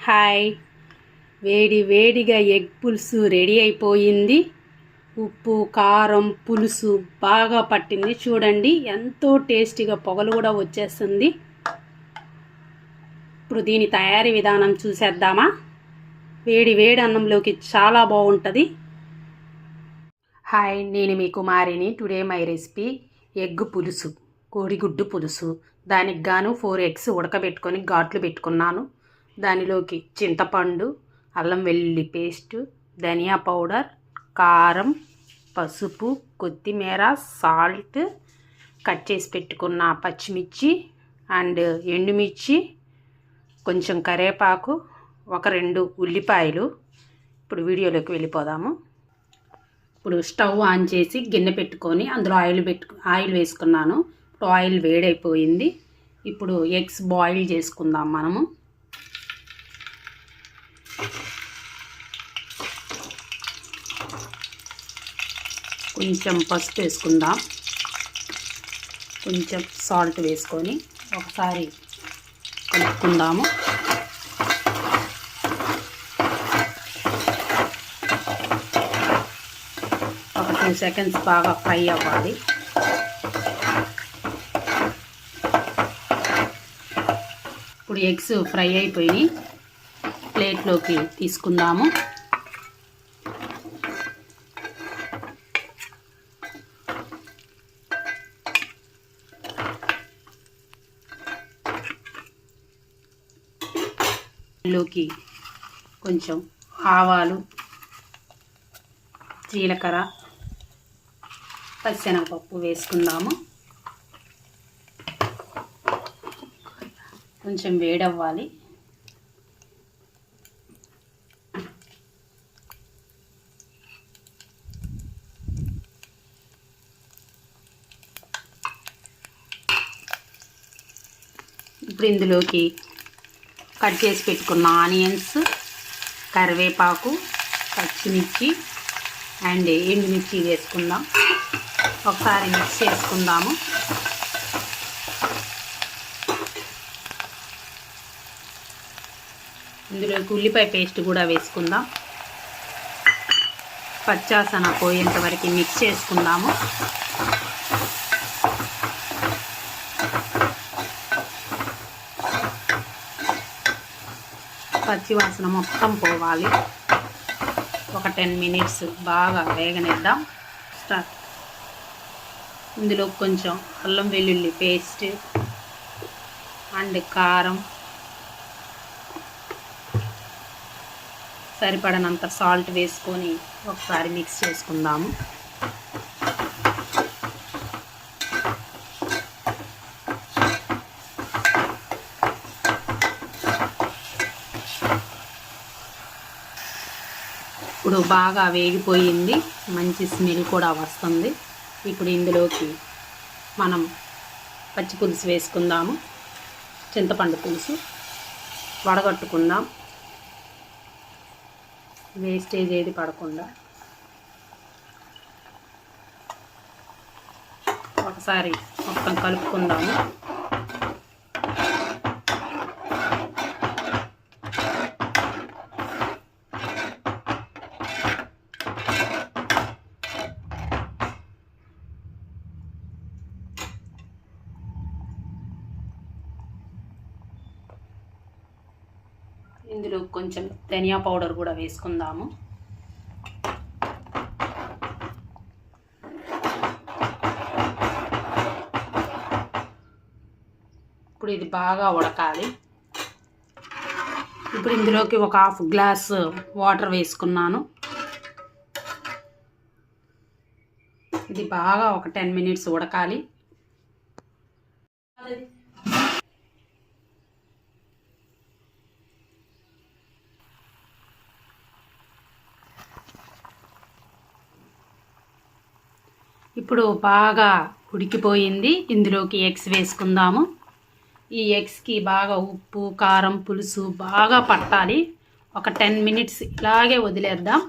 Hi, వేడి వేడిగా egg పులుసు రెడీ అయిపోయింది. ఉప్పు కారం పులుసు బాగా పట్టింది. చూడండి ఎంతో టేస్టీగా పొగలు కూడా వచ్చేస్తుంది. ఇప్పుడు దీని తయారీ విధానం చూసేద్దామా? వేడి వేడి అన్నంలోకి చాలా బాగుంటుంది. హాయ్, నేను మీ కుమారిని. టుడే మై రెసిపీ ఎగ్ పులుసు, కోడిగుడ్డు పులుసు. దానికి గాను 4 ఎగ్స్ ఉడకబెట్టుకొని ఘాట్లు పెట్టుకున్నాను. దానిలోకి చింతపండు, అల్లం వెల్లుల్లి పేస్టు, ధనియా పౌడర్, కారం, పసుపు, కొత్తిమీర, సాల్ట్, కట్ చేసి పెట్టుకున్న పచ్చిమిర్చి అండ్ ఎండుమిర్చి, కొంచెం కరివేపాకు, ఒక 2 ఉల్లిపాయలు. ఇప్పుడు వీడియోలోకి వెళ్ళిపోదాము. ఇప్పుడు స్టవ్ ఆన్ చేసి గిన్నె పెట్టుకొని అందులో ఆయిల్ వేసుకున్నాను. ఇప్పుడు ఆయిల్ వేడైపోయింది. ఇప్పుడు ఎగ్స్ బాయిల్ చేసుకుందాం మనము. కొంచెం పసుపు వేసుకుందాం, కొంచెం సాల్ట్ వేసుకొని ఒకసారి కలుపుకుందాము. ఒక 2 సెకండ్స్ బాగా ఫ్రై అవ్వాలి. ఇప్పుడు ఎగ్స్ ఫ్రై అయిపోయి ప్లేట్లోకి తీసుకుందాము. లోకి కొంచెం ఆవాలు, జీలకర్ర, పచ్చెనగపప్పు వేసుకుందాము. కొంచెం వేడవ్వాలి. ఇప్పుడు ఇందులోకి కట్ చేసి పెట్టుకున్న ఆనియన్స్, కరివేపాకు, పచ్చిమిర్చి అండ్ ఎండుమిర్చి వేసుకుందాం. ఒకసారి మిక్స్ చేసుకుందాము. ఇందులోకి ఉల్లిపాయ పేస్ట్ కూడా వేసుకుందాం. పచ్చాసన పోయేంత వరకు మిక్స్ చేసుకుందాము. పచ్చివాసన మొత్తం పోవాలి. ఒక 10 మినిట్స్ బాగా వేగనిద్దాం. ఇందులో కొంచెం అల్లం వెల్లుల్లి పేస్ట్ అండ్ కారం, సరిపడనంత సాల్ట్ వేసుకొని ఒకసారి మిక్స్ చేసుకుందాము. ఇప్పుడు బాగా వేగిపోయింది, మంచి స్మెల్ కూడా వస్తుంది. ఇప్పుడు ఇందులోకి మనం పచ్చి పులుసు వేసుకుందాము. చింతపండు పులుసు వడగట్టుకుందాం, వేస్టేజ్ ఏది పడకుండా. ఒకసారి మొత్తం కలుపుకుందాము. ఇందులో కొంచెం ధనియా పౌడర్ కూడా వేసుకుందాము. ఇప్పుడు ఇది బాగా ఉడకాలి. ఇప్పుడు ఇందులోకి ఒక 1/2 గ్లాస్ వాటర్ వేసుకున్నాను. ఇది బాగా ఒక 10 మినిట్స్ ఉడకాలి. ఇప్పుడు బాగా ఉడికిపోయింది. ఇందులోకి ఎగ్స్ వేసుకుందాము. ఈ ఎగ్స్కి బాగా ఉప్పు కారం పులుసు బాగా పట్టాలి. ఒక 10 మినిట్స్ ఇలాగే వదిలేద్దాం.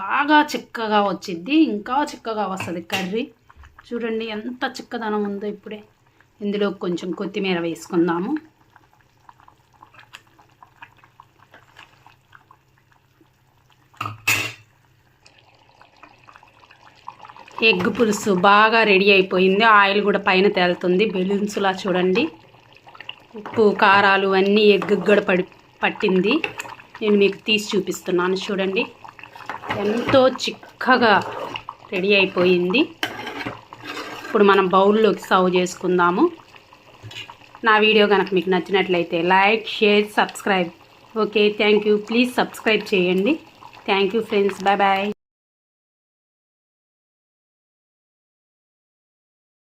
బాగా చిక్కగా వచ్చిద్ది, ఇంకా చిక్కగా వస్తుంది కర్రీ. చూడండి ఎంత చిక్కదనం ఉందో. ఇప్పుడే ఇందులో కొంచెం కొత్తిమీర వేసుకుందాము. ఎగ్ పులుసు బాగా రెడీ అయిపోయింది. ఆయిల్ కూడా పైన తేలుతుంది బెలూన్స్లా చూడండి. ఉప్పు కారాలు అన్నీ ఎగ్గు కూడా పట్టింది. నేను మీకు తీసి చూపిస్తున్నాను చూడండి. ఎంతో చిక్కగా రెడీ అయిపోయింది. ఇప్పుడు మనం బౌల్లోకి సర్వ్ చేసుకుందాము. నా వీడియో కనుక మీకు నచ్చినట్లయితే like, share, subscribe. Okay, thank you. Please subscribe చేయండి. Thank you friends. Bye bye.